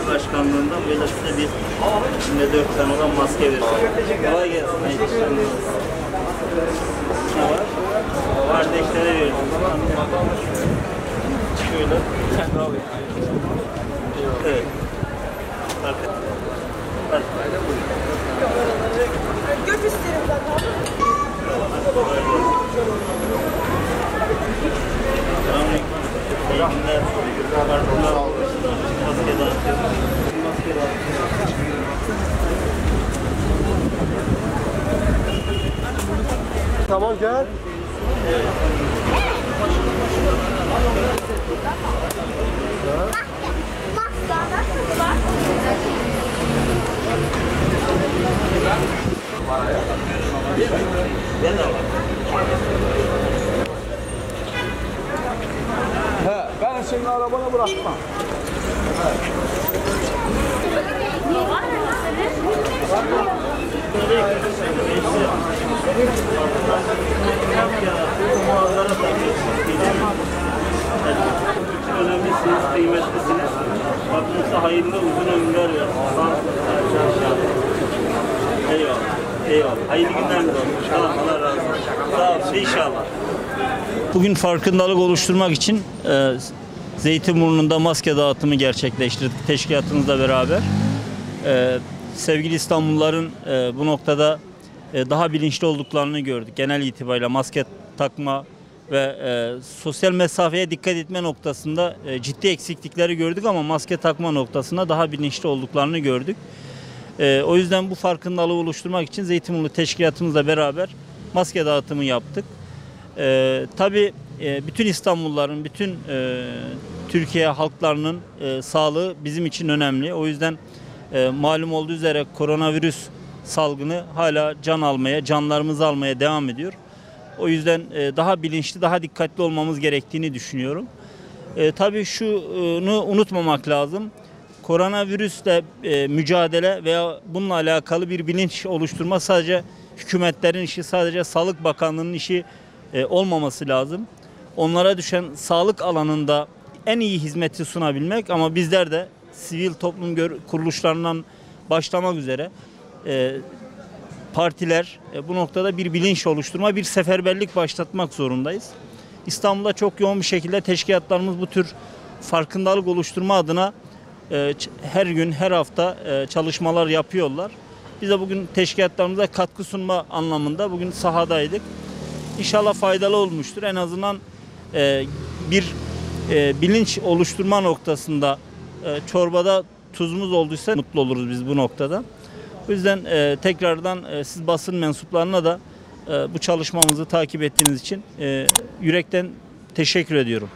Başkanlığından böyle size bir içinde 4 tane olan maske veriyor. Kolay gelsin. Ne var? Kardeşlere veriyoruz. Şöyle. Evet. Göt isterim zaten. Tamam gel. Ben seni arabana bırakmam. Önemlisiniz, kıymetlisiniz. Rabbimize hayırlı uzun ömürler versin. Eyvallah. Eyvallah. Hayırlı günler mi olsun? Tamam, Allah razı olsun. Sağ olsun inşallah. Bugün farkındalık oluşturmak için Zeytinburnu'nda maske dağıtımı gerçekleştirdik teşkilatımızla beraber. Sevgili İstanbulluların bu noktada daha bilinçli olduklarını gördük. Genel itibariyle maske takma ve sosyal mesafeye dikkat etme noktasında ciddi eksiklikleri gördük ama maske takma noktasında daha bilinçli olduklarını gördük. O yüzden bu farkındalığı oluşturmak için Zeytinburnu teşkilatımızla beraber maske dağıtımı yaptık. Tabii bütün İstanbulluların, bütün Türkiye halklarının sağlığı bizim için önemli. O yüzden malum olduğu üzere koronavirüs salgını hala can almaya, canlarımızı almaya devam ediyor. O yüzden daha bilinçli, daha dikkatli olmamız gerektiğini düşünüyorum. Tabii şunu unutmamak lazım. Koronavirüsle mücadele veya bununla alakalı bir bilinç oluşturma sadece hükümetlerin işi, sadece Sağlık Bakanlığı'nın işi olmaması lazım. Onlara düşen sağlık alanında en iyi hizmeti sunabilmek ama bizler de sivil toplum kuruluşlarından başlamak üzere partiler bu noktada bir bilinç oluşturma, bir seferberlik başlatmak zorundayız. İstanbul'da çok yoğun bir şekilde teşkilatlarımız bu tür farkındalık oluşturma adına her gün, her hafta çalışmalar yapıyorlar. Biz de bugün teşkilatlarımıza katkı sunma anlamında bugün sahadaydık. İnşallah faydalı olmuştur. En azından bir bilinç oluşturma noktasında çorbada tuzumuz olduysa mutlu oluruz biz bu noktada. O yüzden tekrardan siz basın mensuplarına da bu çalışmamızı takip ettiğiniz için yürekten teşekkür ediyorum.